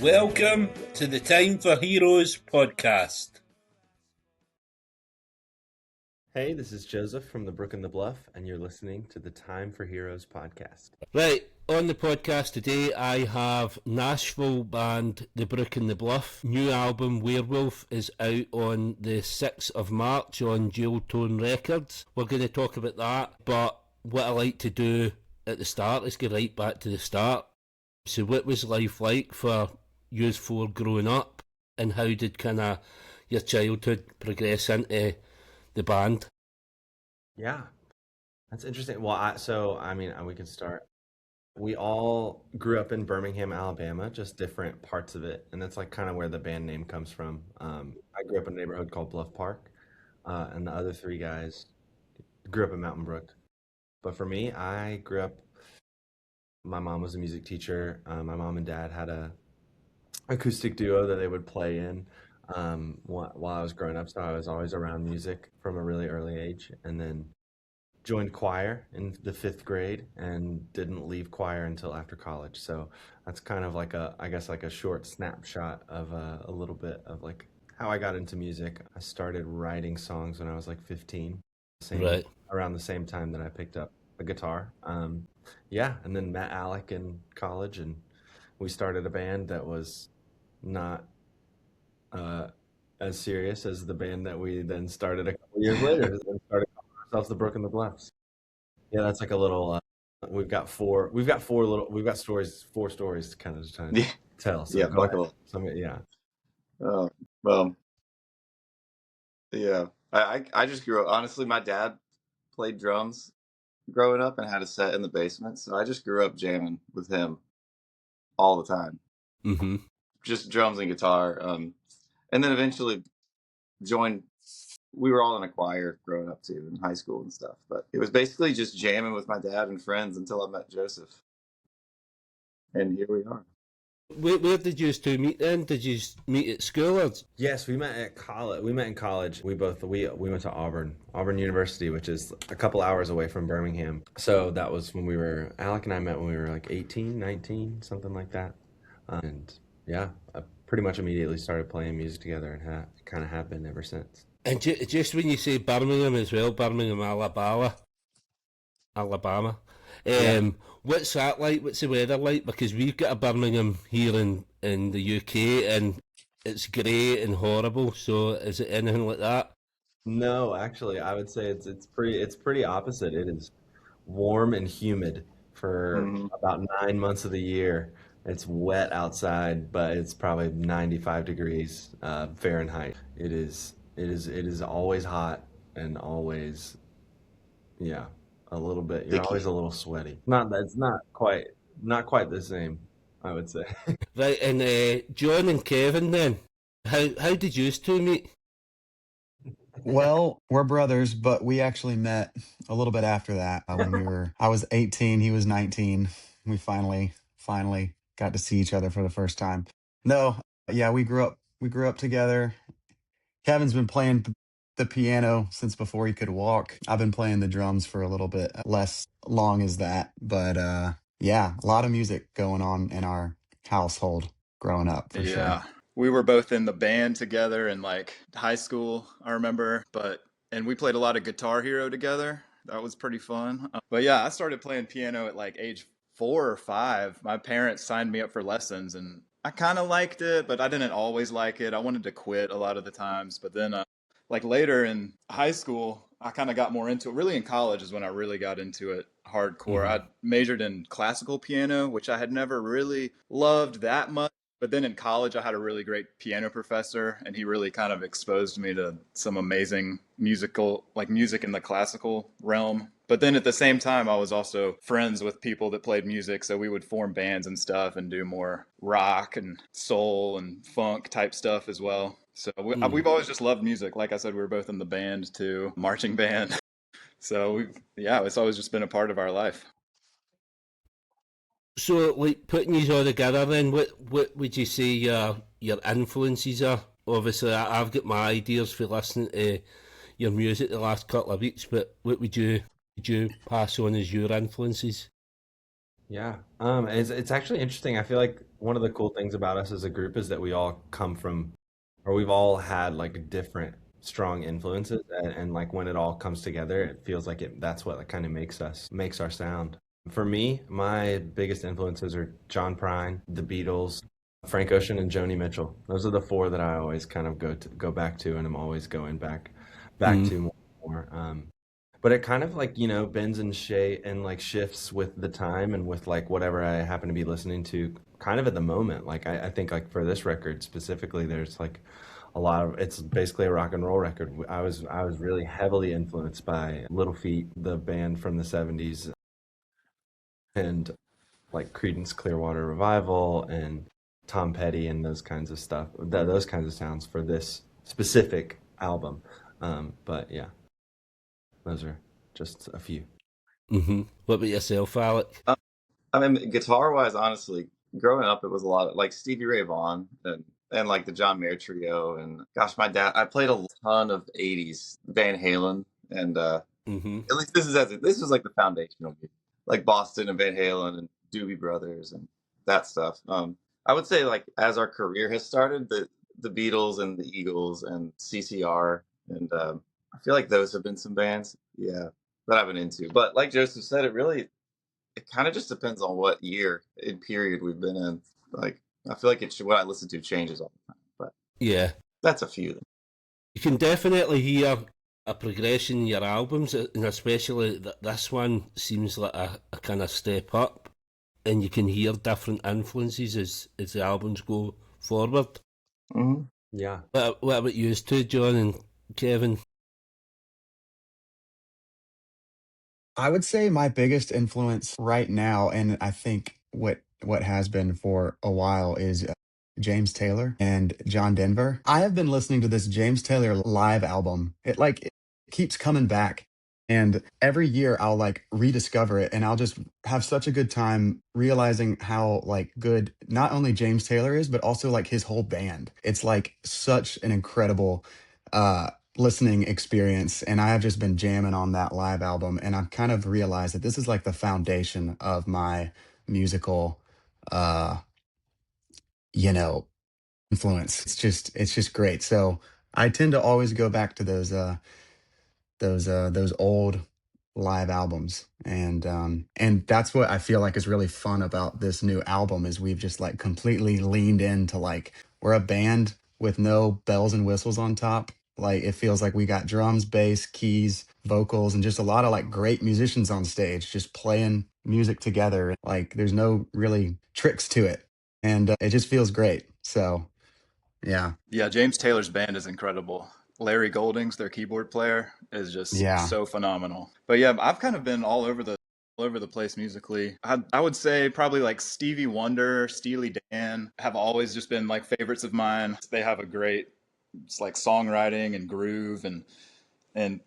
Welcome to the Time for Heroes podcast. Hey, this is Joseph from the Brook the Bluff, and you're listening to the Time for Heroes podcast. Right, on the podcast today I have Nashville band The Brook the Bluff. New album Werewolf is out on the 6th of March on Dual Tone Records. We're going to talk about that, but what I like to do at the start is go right back to the start. So what was life like for you four growing up, and how did kind of your childhood progress into the band? Yeah, that's interesting. Well, we can start. We all grew up in Birmingham, Alabama, just different parts of it, and that's like kind of where the band name comes from. I grew up in a neighborhood called Bluff Park, and the other three guys grew up in Mountain Brook. But for me, I grew up. My mom was a music teacher. My mom and dad had a acoustic duo that they would play in while I was growing up. So I was always around music from a really early age, and then joined choir in the 5th grade and didn't leave choir until after college. So that's kind of like a short snapshot of a little bit of like how I got into music. I started writing songs when I was like 15, around the same time that I picked up a guitar. And then met Alec in college, and we started a band that was not as serious as the band that we then started a couple years later, and started calling ourselves the Brook the Bluffs. Yeah, that's like a little. We've got four stories kind of trying to tell. So yeah, buckle. Yeah. Well, yeah. I just grew up. Honestly, my dad played drums growing up and had a set in the basement, so I just grew up jamming with him all the time. Mm-hmm. Just drums and guitar. And then eventually joined. We were all in a choir growing up too in high school and stuff, but it was basically just jamming with my dad and friends until I met Joseph, and here we are. Where did you two meet then? Did you meet at school? Or? Yes, we met at college. We met in college. We went to Auburn University, which is a couple hours away from Birmingham. So that was when Alec and I met when we were like 18, 19, something like that. And yeah, I pretty much immediately started playing music together and kind of have been ever since. And just when you say Birmingham as well, Birmingham, Alabama. Yeah. What's that like? What's the weather like? Because we've got a Birmingham here in the UK, and it's grey and horrible. So is it anything like that? No, actually, I would say it's pretty opposite. It is warm and humid for about 9 months of the year. It's wet outside, but it's probably 95 degrees Fahrenheit. It is always hot and always, yeah, a little bit. You're always a little sweaty. It's not quite the same, I would say. Right, and John and Kevin then, how did you two meet? Well, we're brothers, but we actually met a little bit after that. I was 18, he was 19. We finally got to see each other for the first time. No, yeah, we grew up together. Kevin's been playing the piano since before he could walk. I've been playing the drums for a little bit less long as that, but yeah, a lot of music going on in our household growing up for sure. We were both in the band together in like high school, I remember, and we played a lot of Guitar Hero together. That was pretty fun. But yeah, I started playing piano at like age 4 or 5. My parents signed me up for lessons, and I kind of liked it, but I didn't always like it. I wanted to quit a lot of the times, but then like later in high school, I kind of got more into it. Really in college is when I really got into it hardcore. I majored in classical piano, which I had never really loved that much. But then in college, I had a really great piano professor, and he really kind of exposed me to some amazing music in the classical realm. But then at the same time, I was also friends with people that played music, so we would form bands and stuff and do more rock and soul and funk type stuff as well. So we've always just loved music. Like I said, we were both in the band too, marching band. So it's always just been a part of our life. So, like, putting these all together then, what would you say your influences are? Obviously, I've got my ideas for listening to your music the last couple of weeks, but what would you pass on as your influences? Yeah. It's actually interesting. I feel like one of the cool things about us as a group is that we all come from, or we've all had like different strong influences, and like when it all comes together, it feels like that's what like, kind of makes our sound. For me, my biggest influences are John Prine, the Beatles, Frank Ocean, and Joni Mitchell. Those are the four that I always kind of go back to, and I'm always going back Mm. to more. But it kind of like, bends and and like shifts with the time and with like whatever I happen to be listening to kind of at the moment. Like I think like for this record specifically, there's like it's basically a rock and roll record. I was really heavily influenced by Little Feat, the band from the 70s, and like Creedence Clearwater Revival and Tom Petty and those kinds of stuff, those kinds of sounds for this specific album. But yeah, those are just a few. What about yourself, Alec? I mean, guitar wise, honestly, growing up, it was a lot of like Stevie Ray Vaughan and like the John Mayer trio. And gosh, my dad, I played a ton of 80s Van Halen. And Hmm. at least this was like the foundational music, like Boston and Van Halen and Doobie Brothers and that stuff. I would say like as our career has started, the Beatles and the Eagles and CCR and I feel like those have been some bands, yeah, that I've been into. But like Joseph said, it kind of just depends on what year and period we've been in. Like I feel like what I listen to changes all the time, but Yeah, that's a few. you can definitely hear a progression in your albums, and especially this one seems like a kind of step up, and you can hear different influences as the albums go forward. Hmm. Yeah. What about you two, John and Kevin? I would say my biggest influence right now, and I think what has been for a while, is James Taylor and John Denver. I have been listening to this James Taylor live album. It keeps coming back, and every year I'll like rediscover it, and I'll just have such a good time realizing how like good not only James Taylor is, but also like his whole band. It's like such an incredible listening experience, and I have just been jamming on that live album, and I've kind of realized that this is like the foundation of my musical uh you know influence. It's just great. So I tend to always go back to those old live albums, and that's what I feel like is really fun about this new album is we've just like completely leaned into like we're a band with no bells and whistles on top. Like it feels like we got drums, bass, keys, vocals, and just a lot of like great musicians on stage just playing music together. Like there's no really tricks to it, and it just feels great. So yeah. Yeah, James Taylor's band is incredible. Larry Goldings, their keyboard player, is just Yeah. so phenomenal. But yeah, I've kind of been all over the place musically. I would say probably like Stevie Wonder, Steely Dan have always just been like favorites of mine. They have a great it's like songwriting and groove and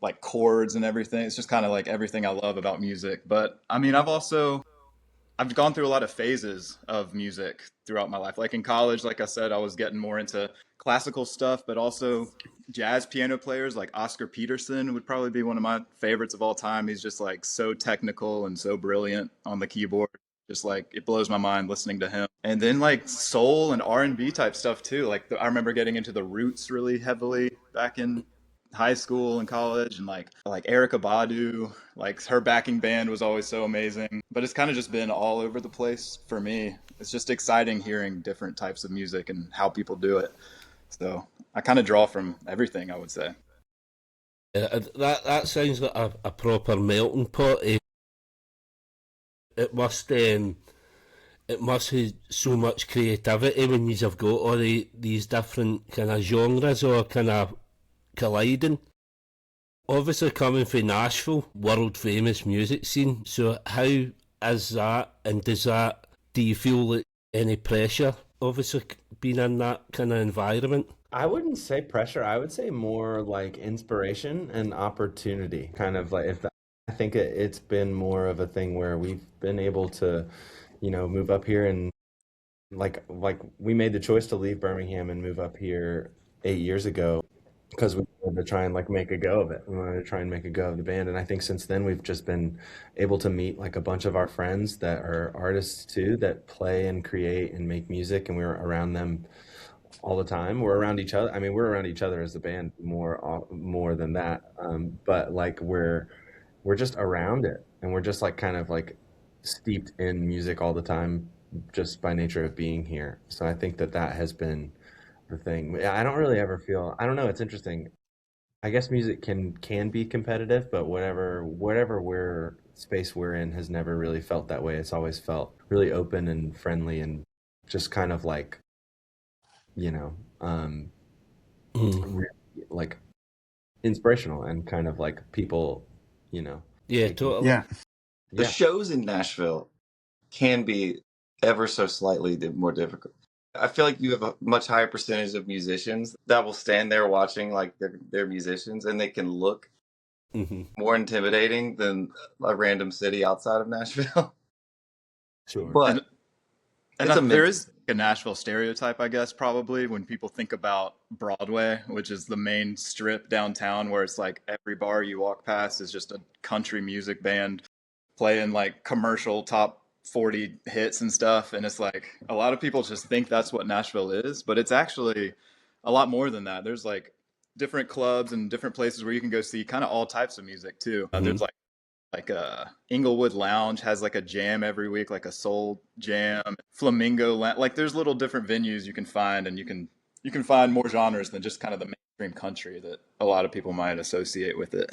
like chords and everything. It's just kind of like everything I love about music. But I mean, I've gone through a lot of phases of music throughout my life. Like in college, like I said, I was getting more into classical stuff, but also jazz piano players like Oscar Peterson would probably be one of my favorites of all time. He's just like so technical and so brilliant on the keyboard. Just like it blows my mind listening to him. And then like soul and R&B type stuff too. Like I remember getting into the Roots really heavily back in high school and college, and like Erica Badu, like her backing band was always so amazing. But it's kind of just been all over the place for me. It's just exciting hearing different types of music and how people do it. So I kind of draw from everything, I would say. That sounds like a proper melting pot. It must it must have so much creativity when you have got all these different kind of genres or kind of colliding. Obviously, coming from Nashville, world famous music scene. So, how is that, and do you feel like any pressure, obviously, being in that kind of environment? I wouldn't say pressure. I would say more like inspiration and opportunity. Kind of like I think it's been more of a thing where we've been able to, move up here and like we made the choice to leave Birmingham and move up here 8 years ago. because we wanted to try and like make a go of it. We wanted to try and make a go of the band. And I think since then we've just been able to meet like a bunch of our friends that are artists too, that play and create and make music, and we're around them all the time. We're around each other. I mean, we're around each other as a band more than that. But like we're just around it, and we're just like kind of like steeped in music all the time, just by nature of being here. So I think that that has been the thing. Yeah, I don't really ever feel. I don't know. It's interesting. I guess music can be competitive, but whatever space we're in has never really felt that way. It's always felt really open and friendly and just kind of like, you know, Mm. really, like inspirational and kind of like people, Yeah, taking. totally. Yeah. The Yeah. shows in Nashville can be ever so slightly more difficult. I feel like you have a much higher percentage of musicians that will stand there watching like they're musicians, and they can look Hmm. more intimidating than a random city outside of Nashville. Sure. But And it's a there mental. is a Nashville stereotype, I guess, probably when people think about Broadway, which is the main strip downtown, where it's like every bar you walk past is just a country music band playing like commercial top 40 hits and stuff. And it's like a lot of people just think that's what Nashville is, but it's actually a lot more than that. There's like different clubs and different places where you can go see kind of all types of music too. There's Hmm. like Inglewood Lounge has like a jam every week, like a soul jam. Flamingo like there's little different venues you can find, and you can find more genres than just kind of the mainstream country that a lot of people might associate with it.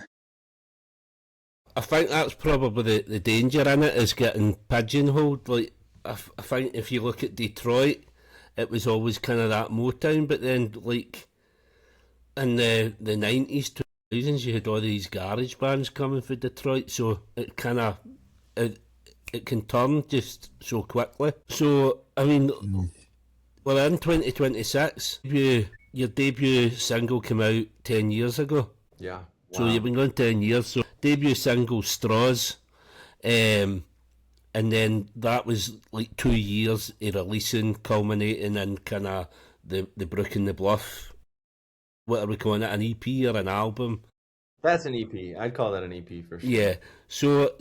I think that's probably the danger in it, is getting pigeonholed. Like, I think if you look at Detroit, it was always kind of that Motown, but then like in the 90s, 2000s, you had all these garage bands coming for Detroit, so it kind of it, it can turn just so quickly. So I mean, Mm. we're in 2026. Your debut single came out 10 years ago, Yeah. so you've Wow. been going 10 years. So debut single Straws, um, and then that was like 2 years of releasing, culminating in kind of the Brook and the Bluff. What are we calling it? An EP or an album? That's an EP. I'd call that an EP for sure. Yeah. So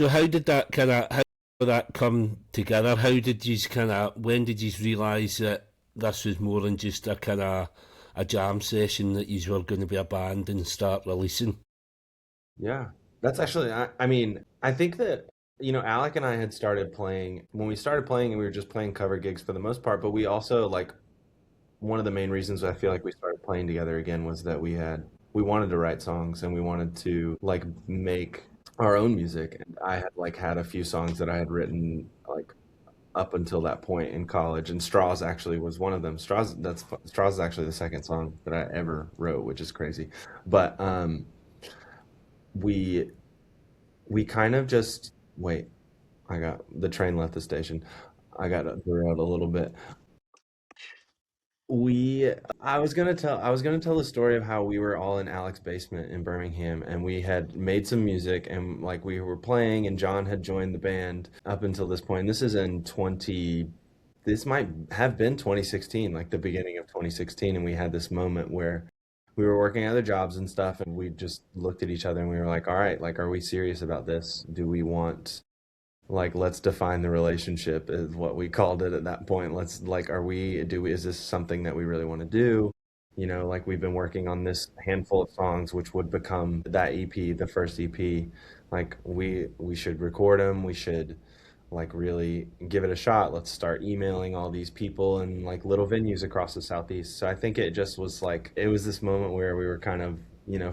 how did that how did that come together? How did you kind of when did you realise that this was more than just a kind of a jam session, that you were going to be a band and start releasing? Yeah. That's actually, I mean, I think that, Alec and I had started playing when we started playing, and we were just playing cover gigs for the most part, but we also like one of the main reasons I feel like we started playing together again was that we wanted to write songs, and we wanted to like make our own music. And I had like had a few songs that I had written like up until that point in college, and Straws actually was one of them. Straws is actually the second song that I ever wrote, which is crazy. But we we kind of just wait. I got the train left the station. I got derailed a little bit. We I was gonna tell the story of how we were all in Alec's basement in Birmingham, and we had made some music, and like we were playing, and John had joined the band up until this point. This is in 20 this might have been 2016, like the beginning of 2016, and we had this moment where we were working other jobs and stuff, and we just looked at each other and we were like, all right, like are we serious about this? Do we want, like, let's define the relationship is what we called it at that point. Let's like, is this something that we really want to do? Like we've been working on this handful of songs, which would become that EP, the first EP. Like we should record them. We should like really give it a shot. Let's start emailing all these people in like little venues across the Southeast. So I think it just was like, it was this moment where we were kind of,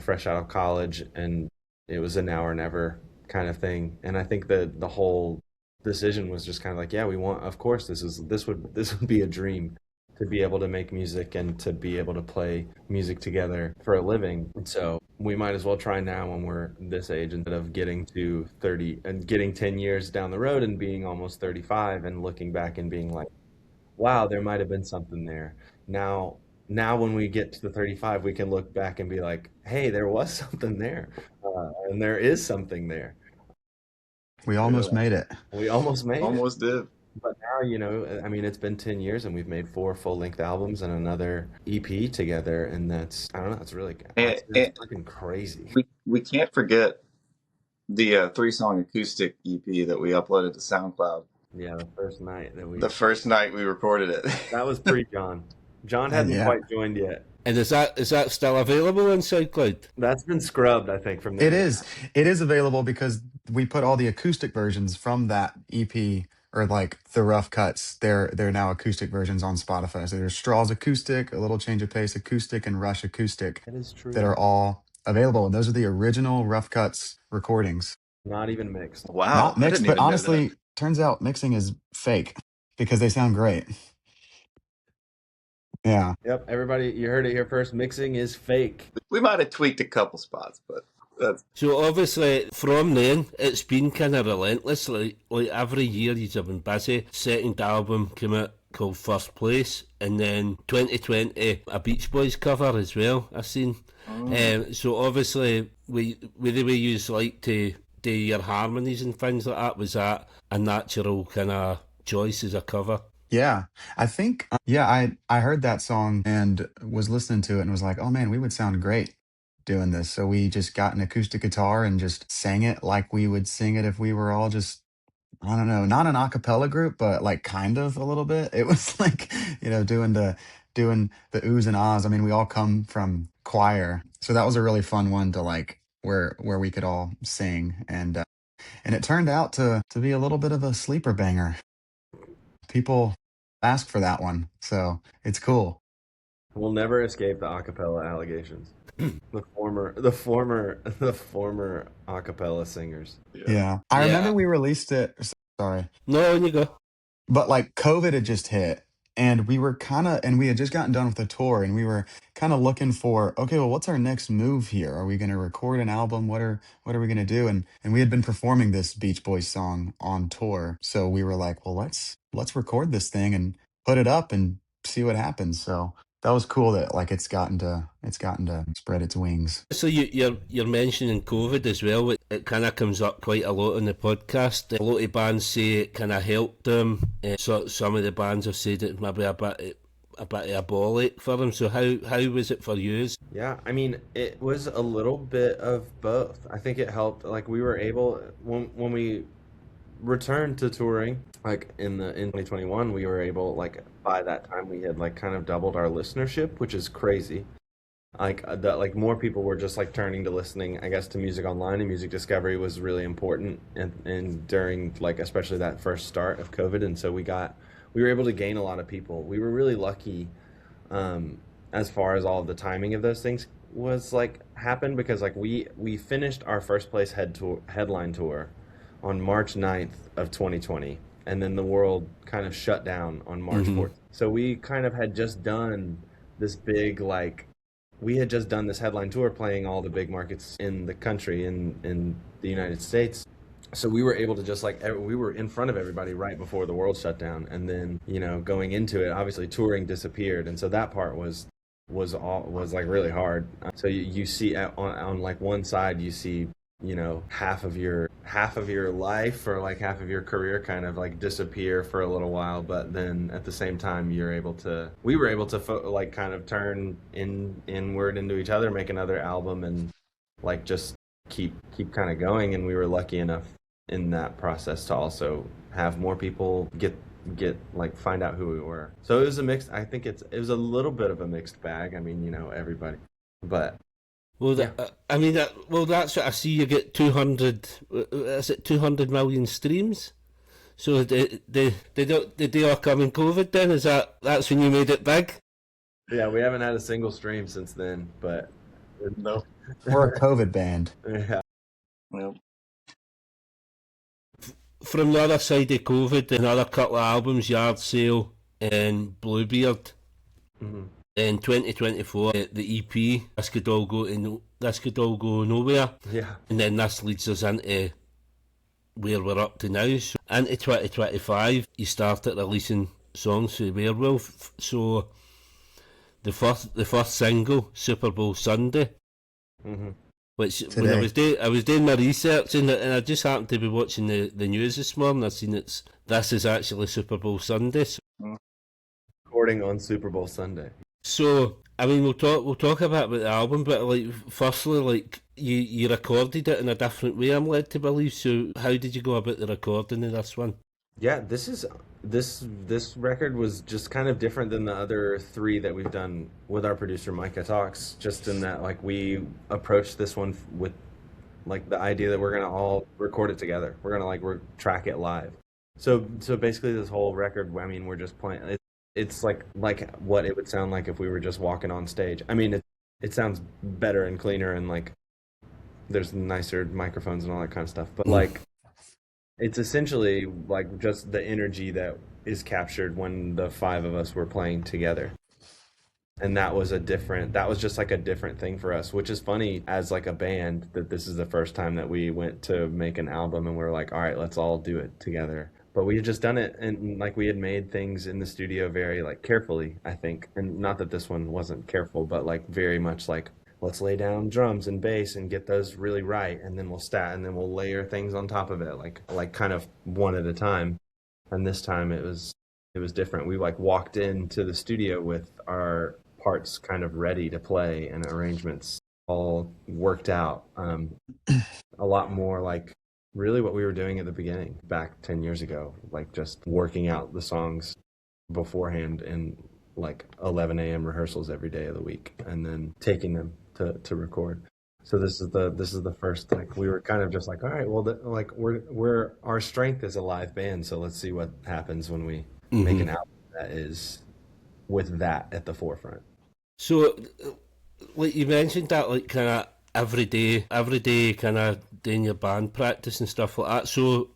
fresh out of college, and it was a now or never kind of thing. And I think that the whole decision was just kind of like, yeah, we want, of course, this would be a dream to be able to make music and to be able to play music together for a living. And so we might as well try now when we're this age, instead of getting to 30 and getting 10 years down the road and being almost 35 and looking back and being like, wow, there might have been something there. Now, now when we get to the 35, we can look back and be like, hey, there was something there. And there is something there. We Really, almost made it. we almost made it. Almost did. But now, I mean, it's been 10 years and we've made 4 full-length albums and another EP together, and I don't know, it's really, And, it's fucking crazy. we can't forget the 3-song acoustic EP that we uploaded to SoundCloud Yeah, the first night the first night we recorded it. that was pre-John. John hadn't Yeah. quite joined yet. And is that still available on SoundCloud? That's been scrubbed, I think, from the It is. It is available because we put all the acoustic versions from that EP, or like the rough cuts. They're now acoustic versions on Spotify. So there's Straws acoustic, A Little Change of Pace acoustic, and Rush acoustic That is true. that are all available. And those are the original rough cuts recordings. Not even mixed. Wow. Not I mixed, didn't but even know honestly, turns out mixing is fake because they sound great. Yeah. Yep, everybody, you heard it here first. Mixing is fake. that. We might have tweaked a couple spots, but that's So obviously from then it's been kind of relentless. Like every year you've been busy. Second album came out called First Place, and then 2020 a Beach Boys cover as well. I seen. So obviously with the way you like to do your harmonies and things like that, was that a natural kind of choice as a cover? Yeah, I think I heard that song and was listening to it and was like, "Oh man, we would sound great doing this." So we just got an acoustic guitar and just sang it like we would sing it if we were all just, I don't know, not an a cappella group, but like kind of a little bit. It was like, doing the oohs and ahs. I mean, we all come from choir. So that was a really fun one to like where we could all sing, and it turned out to be a little bit of a sleeper banger. People ask for that one, so it's cool. We'll never escape the acapella allegations. The former acapella singers. Yeah, I Yeah. remember we released it. Sorry, No, on you go. but like COVID had just hit, and we had just gotten done with the tour, and we were kind of looking for, okay, well, what's our next move here? Are we going to record an album? What are we going to do? And we had been performing this Beach Boys song on tour, so we were like, well, let's record this thing and put it up and see what happens. So that was cool that like it's gotten to spread its wings. So you're mentioning COVID as well. It kind of comes up quite a lot on the podcast. A lot of bands say it kind of helped them. So some of the bands have said it maybe a bit diabolic for them. So how was it for you? Yeah, I mean, it was a little bit of both. I think it helped. Like we were able when we returned to touring, like in 2021, we were able, like by that time we had like kind of doubled our listenership, which is crazy. Like that, like more people were just like turning to listening, I guess, to music online, and music discovery was really important, and during like especially that first start of COVID, and so we were able to gain a lot of people. We were really lucky, as far as all of the timing of those things was like happened, because like we finished our First Place headline tour on March 9th of 2020, and then the world kind of shut down on March 4th. So we kind of had just done this big, like, we had just done this headline tour playing all the big markets in the country, in the United States. So we were able to just like, we were in front of everybody right before the world shut down. And then, going into it, obviously touring disappeared. And so that part was like really hard. So you see on like one side, you see, half of your life, or like half of your career kind of like disappear for a little while, but then at the same time we were able to like kind of turn inward into each other, make another album, and like just keep kind of going. And we were lucky enough in that process to also have more people get like find out who we were. So it was a mixed, I think it was a little bit of a mixed bag. I mean, everybody, but Well, yeah. That's what I see. You get 200. Is it 200 million streams? So they all come in COVID. Then that's when you made it big? Yeah, we haven't had a single stream since then, but no. We're a COVID band. yeah. Well, From the other side of COVID, another couple of albums, Yard Sale and Bluebeard. Mhm. In 2024, the EP, This Could All Go Nowhere. Yeah. And then this leads us into where we're up to now. So into 2025, you started releasing songs for Werewolf. So the first single, Super Bowl Sunday. Mhm. Which when today. I was doing my research and I just happened to be watching the news this morning. I seen this is actually Super Bowl Sunday. Mm. Recording on Super Bowl Sunday. So I mean we'll talk about the album, but like firstly, like you recorded it in a different way, I'm led to believe. So how did you go about the recording of this one? Yeah, this record was just kind of different than the other three that we've done with our producer Micah Talks, just in that like we approached this one with like the idea that we're gonna all record it together. We're gonna like track it live. So basically this whole record, I mean, we're just playing it's like what it would sound like if we were just walking on stage. I mean, it sounds better and cleaner and like there's nicer microphones and all that kind of stuff. But like it's essentially like just the energy that is captured when the five of us were playing together. And that was just like a different thing for us, which is funny as like a band that this is the first time that we went to make an album and we're like, all right, let's all do it together. But we had just done it and like we had made things in the studio very like carefully, I think. And not that this one wasn't careful, but like very much like let's lay down drums and bass and get those really right and then we'll layer things on top of it like kind of one at a time. And this time it was different. We like walked into the studio with our parts kind of ready to play and arrangements all worked out. A lot more like really what we were doing at the beginning back 10 years ago, like just working out the songs beforehand in like 11 a.m. rehearsals every day of the week and then taking them to record. So this is the first, like we were kind of just like, all right, well like we're our strength is a live band, so let's see what happens when we make an album that is with that at the forefront. So like you mentioned that like kind of every day kind of doing your band practice and stuff like that. So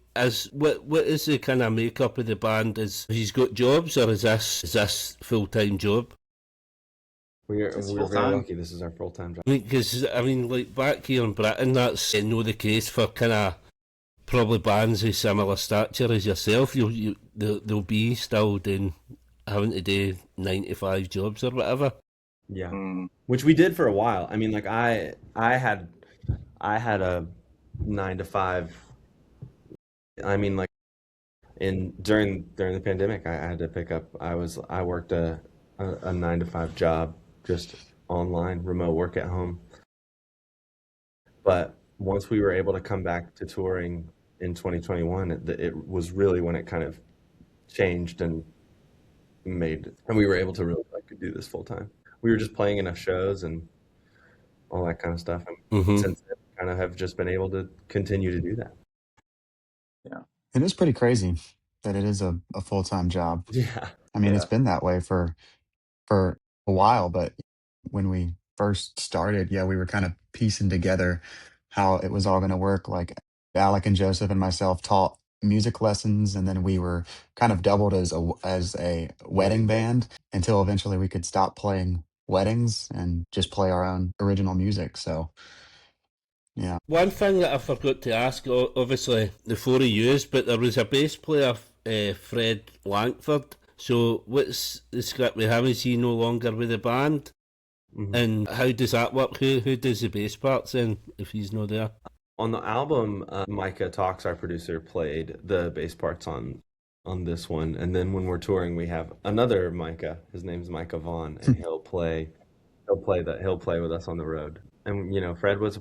what is the kind of makeup of the band? Is he's got jobs or is this full-time job? We're full-time. very lucky. This is our full-time job. Because I mean, like back here in Britain, that's no the case for kind of probably bands of similar stature as yourself. They'll be still having to do 9 to 5 jobs or whatever. Yeah, which we did for a while. I mean, like I had a 9 to 5. I mean, like during the pandemic, I had to pick up. I worked a 9 to 5 job, just online, remote work at home. But once we were able to come back to touring in 2021, it was really when it kind of changed and we were able to really like do this full time. We were just playing enough shows and all that kind of stuff. And since then, kind of have just been able to continue to do that. Yeah. It is pretty crazy that it is a full-time job. Yeah. I mean, Yeah. it's been that way for a while, but when we first started, yeah, we were kind of piecing together how it was all going to work. Like Alec and Joseph and myself taught music lessons, and then we were kind of doubled as a wedding band until eventually we could stop playing weddings and just play our own original music. So, yeah. One thing that I forgot to ask, obviously the four of yous, but there was a bass player, Fred Langford. So what's the script with him? Is he no longer with the band? And how does that work? Who does the bass parts then if he's not there? On the album, Micah Talks, our producer, played the bass parts on this one, and then when we're touring, we have another Micah. His name's Micah Vaughn, and he'll play with us on the road. And you know, Fred was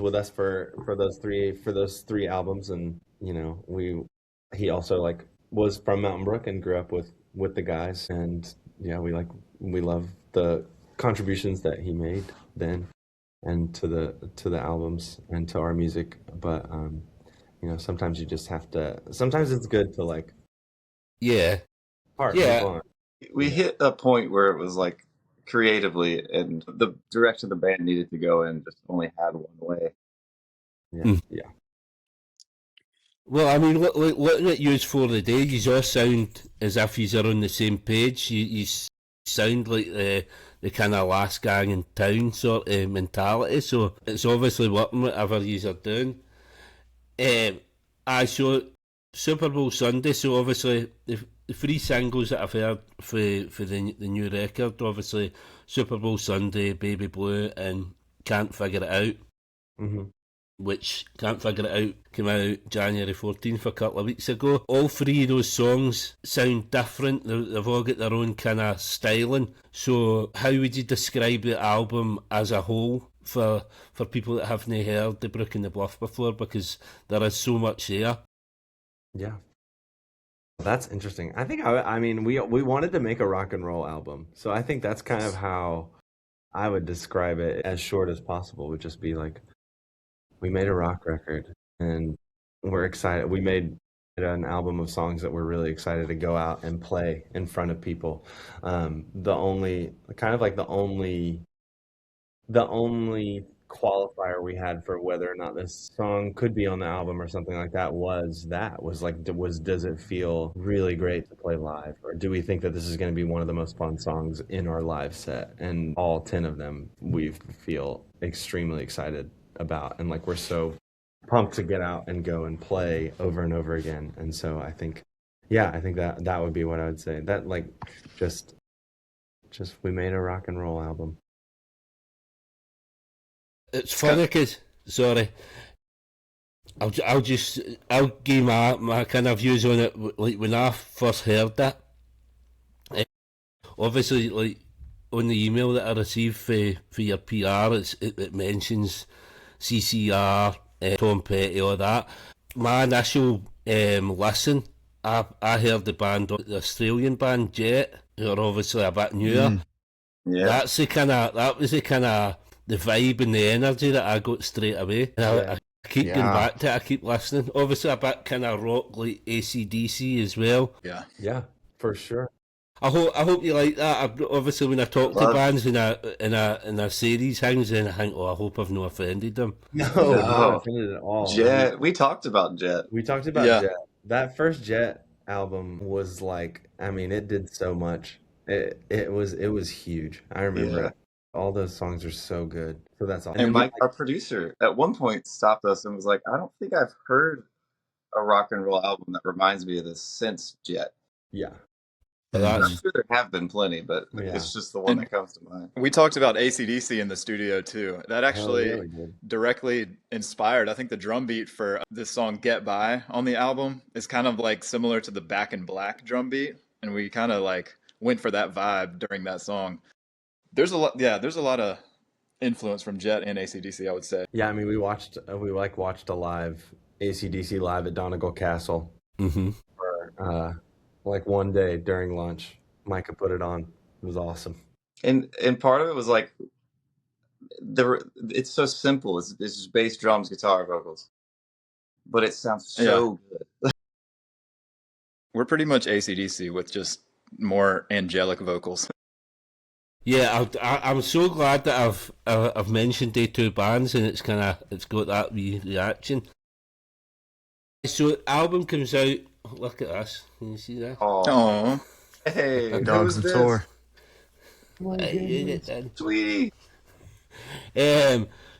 with us for those three albums, and you know, he also like was from Mountain Brook and grew up with the guys, and yeah, we love the contributions that he made then and to the albums and to our music. But you know, sometimes you just have to, sometimes it's good to like move on. We hit a point where it was like creatively and the direction the band needed to go in just only had one way. Yeah. Well, I mean, looking at you for the day, you all sound as if you are on the same page. You sound like the kind of last gang in town sort of mentality. So it's obviously working whatever you are doing. I saw Super Bowl Sunday. So obviously the three singles that I've heard for the new record, obviously Super Bowl Sunday, Baby Blue, and Can't Figure It Out. hmm which can't figure it out, came out January 14th a couple of weeks ago. All three of those songs sound different. They've all got their own kind of styling. So how would you describe the album as a whole for people that haven't heard the Brook and the Bluff before? Because there is so much there. Yeah. That's interesting. I think I mean we wanted to make a rock and roll album. So I think that's kind of how I would describe it, as short as possible. Would just be like, we made a rock record and we're excited. We made an album of songs that we're really excited to go out and play in front of people. The only qualifier we had for whether or not this song could be on the album or something like that was does it feel really great to play live, or do we think that this is going to be one of the most fun songs in our live set? And all 10 of them we feel extremely excited about, and like we're so pumped to get out and go and play over and over again. And so I think that would be what I would say. That like just we made a rock and roll album. It's funny because, sorry, I'll give my kind of views on it. Like when I first heard that, obviously, like on the email that I received for your PR, it mentions CCR, Tom Petty, all that. My initial listen, I heard the Australian band Jet, who are obviously a bit newer. Yeah. That was the kind of the vibe and the energy that I got straight away. And I keep going back to it, I keep listening. Obviously a bit kind of rock like AC/DC as well. Yeah, for sure. I hope you like that. Obviously when I talk to bands in a series things, then I think, I hope I've not offended them. No, not offended at all. Jet. We talked about Jet. Jet. That first Jet album was like, I mean, it did so much. It was huge. I remember it. All those songs are so good. So that's all. And Mike, our producer, at one point stopped us and was like, I don't think I've heard a rock and roll album that reminds me of this since Jet. Yeah. I'm sure there have been plenty, but it's just the one that comes to mind. We talked about AC/DC in the studio too. That actually directly inspired, I think, the drum beat for this song Get By on the album is kind of like similar to the Back in Black drum beat. And we kind of like went for that vibe during that song. There's a lot of influence from Jet and AC/DC, I would say. Yeah, I mean, we watched a live AC/DC live at Donegal Castle for like one day during lunch. Micah put it on. It was awesome. And part of it was like it's so simple. It's just bass, drums, guitar, vocals, but it sounds so good. We're pretty much AC/DC with just more angelic vocals. Yeah, I'm so glad that I've mentioned the two bands, and it's got that wee reaction. So album comes out. Look at this. Can you see that? Oh, hey, Dogs of Tour. Sweetie.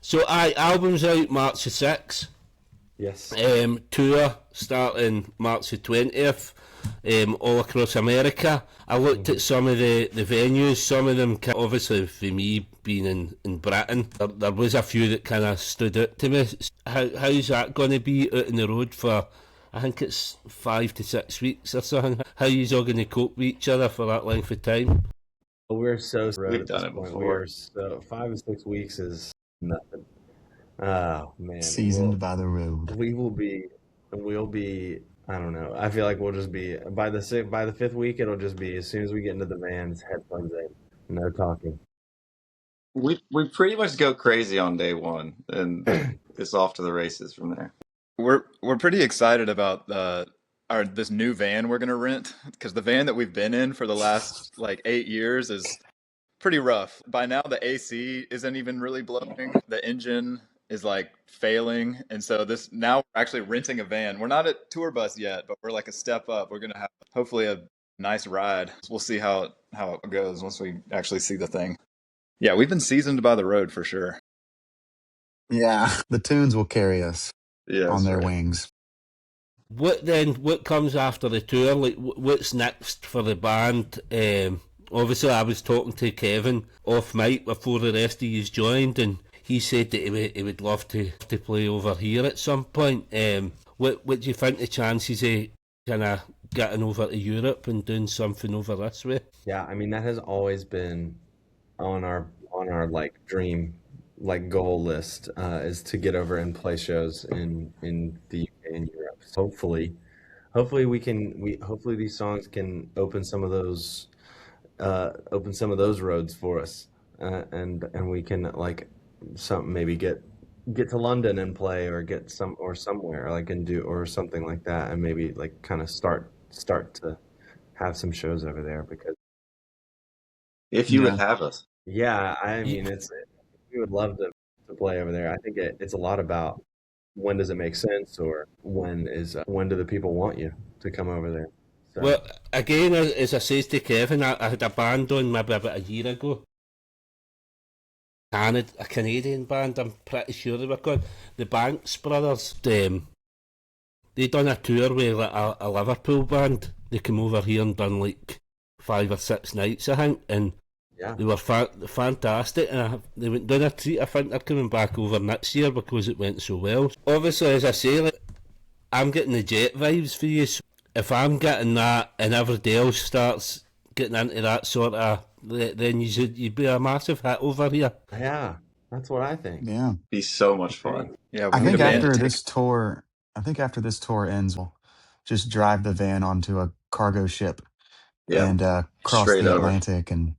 So album's out March the 6th. Yes. Tour starting March the 20th. All across America. I looked at some of the venues. Some of them, obviously for me being in Britain, there was a few that kind of stood out to me. How's that going to be out on the road for, I think it's 5 to 6 weeks or something? How are you all going to cope with each other for that length of time? We're so we've done it before. So 5 to 6 weeks is nothing. Oh man, seasoned by the road. We'll be. I don't know. I feel like we'll just be by the 5th week. It'll just be as soon as we get into the vans, headphones in, no talking. We pretty much go crazy on day one, and it's off to the races from there. We're pretty excited about this new van we're gonna rent, because the van that we've been in for the last like 8 years is pretty rough. By now the AC isn't even really blowing. The engine is like failing, and so now we're actually renting a van. We're not at tour bus yet, but we're like a step up. We're gonna have hopefully a nice ride. We'll see how it goes once we actually see the thing. Yeah, we've been seasoned by the road for sure. Yeah, the tunes will carry us on their wings. What comes after the tour? Like, what's next for the band? Obviously I was talking to Kevin off mic before the rest of you joined, and he said that he would love to play over here at some point. What do you think the chances of kind of getting over to Europe and doing something over this way? Yeah, I mean that has always been on our like dream like goal list is to get over and play shows in the UK and Europe. So hopefully hopefully these songs can open some of those roads for us, and we can like some maybe get to London and play, or get somewhere like and do or something like that, and maybe like kind of start to have some shows over there because If you would Yeah. have us. yeah, I Ye- mean we would love to play over there. I think it's a lot about when does it make sense, or when do the people want you to come over there. So Well, again, as I says to Kevin, I had a band on maybe about a year ago. A Canadian band, I'm pretty sure they were called the Banks Brothers. They done a tour with like a Liverpool band. They came over here and done like 5 or 6 nights, I think, and yeah, they were fantastic. And they went down a treat. I think they're coming back over next year because it went so well. Obviously, as I say, like, I'm getting the Jet vibes for you. So if I'm getting that, and everybody else starts getting into that sort of, then you'd be a massive hit over here. yeah, that's what I think. Yeah. Be so much fun. Yeah, I we need a think band to after take. this tour, ends, we'll just drive the van onto a cargo ship Yeah. and cross Straight the over. Atlantic and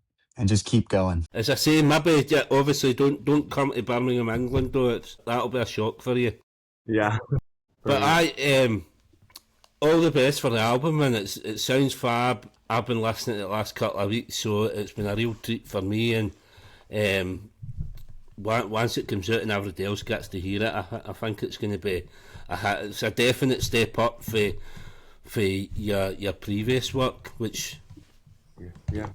just keep going. As I say, maybe obviously don't come to Birmingham, England though. That'll be a shock for you. Yeah, But Brilliant. all the best for the album, and it sounds fab. I've been listening to it the last couple of weeks, so it's been a real treat for me. And once it comes out and everybody else gets to hear it, I think it's going to be a hit. It's a definite step up for your previous work, which Yeah.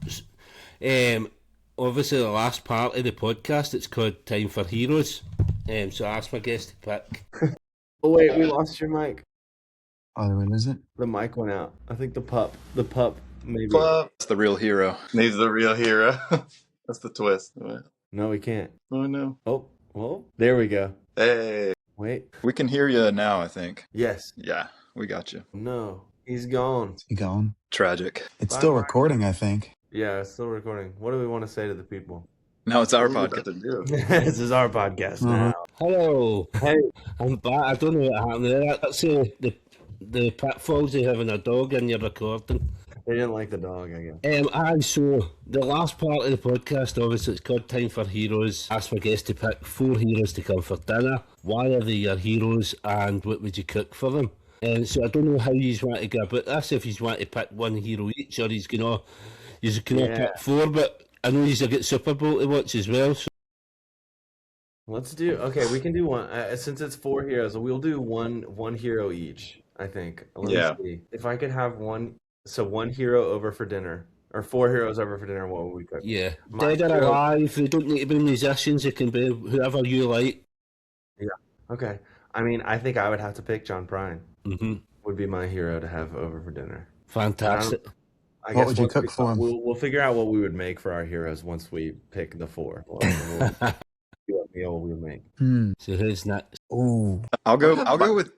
obviously the last part of the podcast, it's called Time for Heroes. So I asked my guest to pick. Oh wait, we lost your mic. Oh, wait, is it? The mic went out. I think the pup maybe. That's the real hero. He's the real hero. That's the twist. No, we can't. Oh no. Oh, well, there we go. Hey. Wait. We can hear you now, I think. Yes. Yeah, we got you. No, he's gone. You gone? Tragic. It's Bye, still bye. recording, I think. Yeah, it's still recording. What do we want to say to the people? Now it's our What are you podcast. about to do? This is our podcast Uh-huh. now. Hello, Hey, I'm back. I don't know what happened there. That's the pitfalls of having a dog in your recording. they didn't like the dog, I guess. And so the last part of the podcast, obviously, it's called Time for Heroes. I asked my guest to pick 4 heroes to come for dinner. Why are they your heroes, and what would you cook for them? And so I don't know how you want to go about this. If you want to pick 1 hero each, or he's gonna Yeah. pick 4. But I know he's got Super Bowl to watch as well. So Let's do. Okay, we can do one. Since it's 4 heroes, we'll do one hero each. I think. Let me Yeah. see. If I could have one hero over for dinner, or 4 heroes over for dinner, what would we cook? yeah, My dead or hero- alive, they don't need to be musicians. It can be whoever you like. Okay. I mean, I think I would have to pick John Prine. hmm Would be my hero to have over for dinner. Fantastic. I What guess would you once cook for him? We'll figure out what we would make for our heroes once we pick the 4. We'll see what meal we would make. So who's next? Ooh. I'll go with,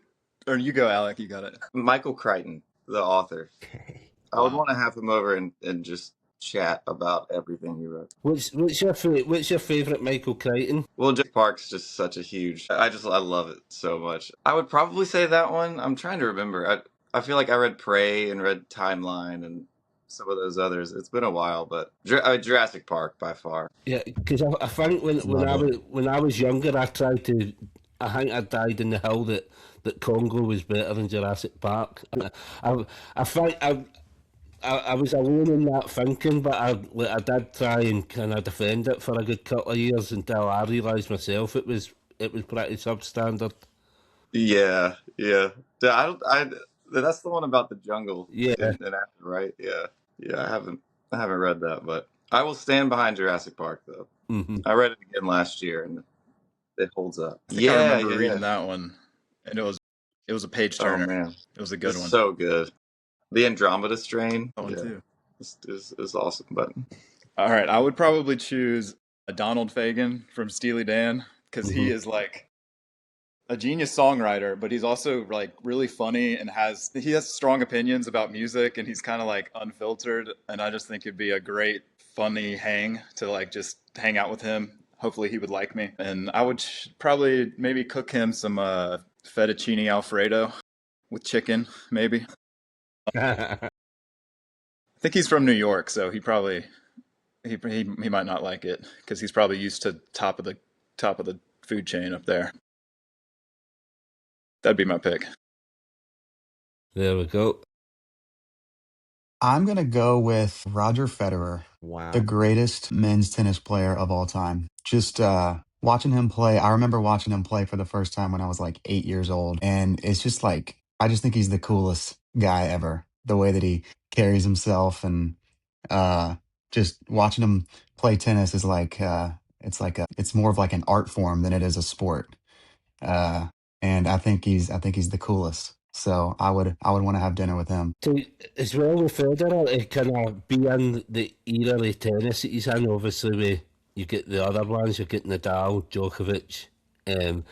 or you go, Alec. You got it. Michael Crichton, the author. Okay. I would want to have him over and just chat about everything he wrote. What's your favourite Michael Crichton? Well, Jurassic Park's just such a huge. I love it so much. I would probably say that one. I'm trying to remember. I feel like I read Prey and read Timeline and some of those others. It's been a while, but Jurassic Park by far. Yeah, because I think when I was younger, I think I died in the hill that Congo was better than Jurassic Park. I think I was alone in that thinking, but I did try and kind of defend it for a good couple of years until I realised myself it was pretty substandard. Yeah. That's the one about the jungle. Yeah. in Africa, right? Yeah. I haven't read that, but I will stand behind Jurassic Park though. hmm I read it again last year and it holds up. I think I remember reading that one, and it was a page Oh turner. man, It was a good it's one. so good. The Andromeda Strain. That one too. is awesome. But All right, I would probably choose a Donald Fagen from Steely Dan because he is like a genius songwriter, but he's also like really funny and he has strong opinions about music, and he's kind of like unfiltered. And I just think it'd be a great, funny hang to like just hang out with him. Hopefully he would like me, and I would probably maybe cook him some fettuccine alfredo with chicken, maybe. I think he's from New York, so he might not like it because he's probably used to top of the food chain up there. That'd be my pick. There we go. I'm going to go with Roger Federer, Wow. the greatest men's tennis player of all time. Just watching him play, I remember watching him play for the first time when I was like 8 years old. And it's just like, I just think he's the coolest guy ever. The way that he carries himself, and just watching him play tennis is like, it's more of like an art form than it is a sport. And I think he's the coolest. So I would want to have dinner with him. So, as well with Federer, to kind of be in the era of tennis that he's in, obviously you get the other ones, you get Nadal, Djokovic, and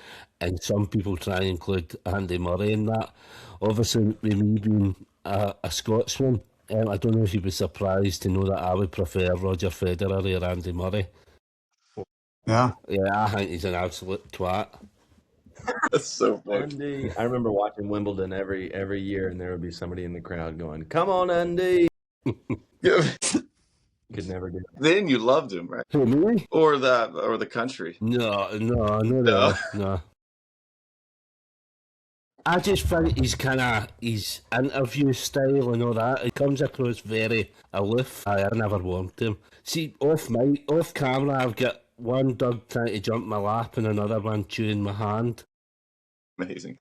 some people try and include Andy Murray in that. Obviously, with me being a Scotsman, I don't know if you'd be surprised to know that I would prefer Roger Federer or Andy Murray. Yeah. Yeah, I think he's an absolute twat. That's so funny. Andy. I remember watching Wimbledon every year, and there would be somebody in the crowd going, "Come on, Andy!" Could never do that. Then you loved him, right? Who, me? Or the country. No. No. I just think his interview style and all that, it comes across very aloof. I never warmed him. See, off camera, I've got one dog trying to jump my lap and another one chewing my hand. Amazing.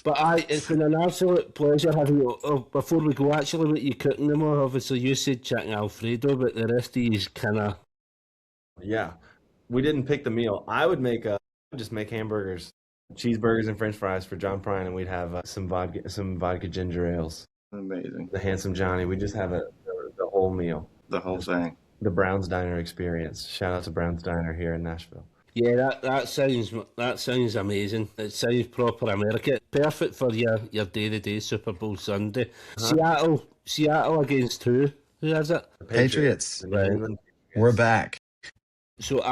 But it's been an absolute pleasure having you. Oh, before we go, actually, what you cooking them on? Obviously, you said chicken Alfredo, but the rest of you is kind of... Yeah, we didn't pick the meal. I would just make hamburgers, cheeseburgers, and French fries for John Prine, and we'd have some vodka ginger ales. Amazing. The Handsome Johnny. We just have the whole meal, The whole thing. the Brown's Diner experience. Shout out to Brown's Diner here in Nashville. Yeah, that sounds amazing. It sounds proper American. Perfect for your day-to-day Super Bowl Sunday. Seattle against who? Who is it? The Patriots. The New Right. England We're Patriots. back. So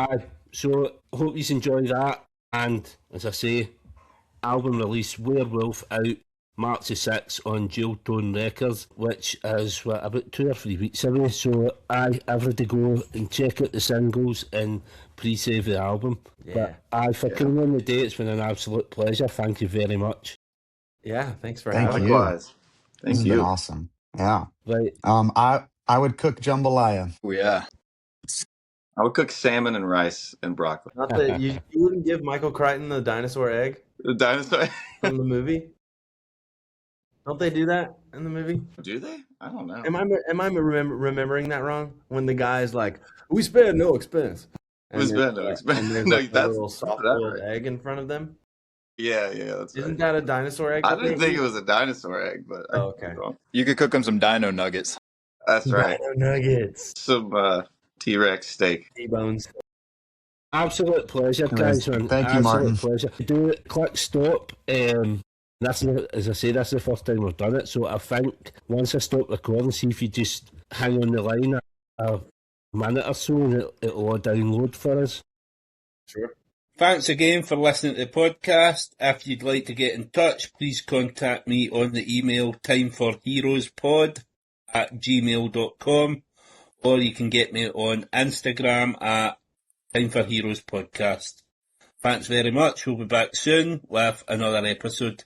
hope you enjoy that. And as I say, album release Werewolf out March the 6th on Jail Tone Records, which is about 2 or 3 weeks away. So everybody go and check out the singles and pre-save the album. Yeah. But for coming on the day, it's been an absolute pleasure. Thank you very much. Yeah, thanks for Thank having you. me. Likewise. This Thank has been you. awesome. Yeah. Right. I would cook jambalaya. Oh, yeah. I would cook salmon and rice and broccoli. Not that you wouldn't give Michael Crichton the dinosaur egg The dinosaur. from the movie. Don't they do that in the movie? Do they? I don't know. Am I remembering that wrong? When the guy's like, "We spared no expense." We spared no expense. And there's No, like a that's- little that's soft-boiled right. egg in front of them. Yeah, that's Isn't right. that a dinosaur egg? I didn't think it was a dinosaur egg, but I Oh, could be okay. wrong. You could cook them some dino nuggets. That's right. Dino nuggets, Some T-Rex steak. T-bones. Absolute pleasure, Anyways, guys. Man. thank you, Absolute Martin. pleasure. Click stop. As I say, that's the first time we've done it. So I think once I stop recording, see if you just hang on the line a minute or so, and it'll all download for us. Sure. Thanks again for listening to the podcast. If you'd like to get in touch, please contact me on the email timeforheroespod@gmail.com, or you can get me on Instagram at Time for Heroes Podcast. Thanks very much. We'll be back soon with another episode.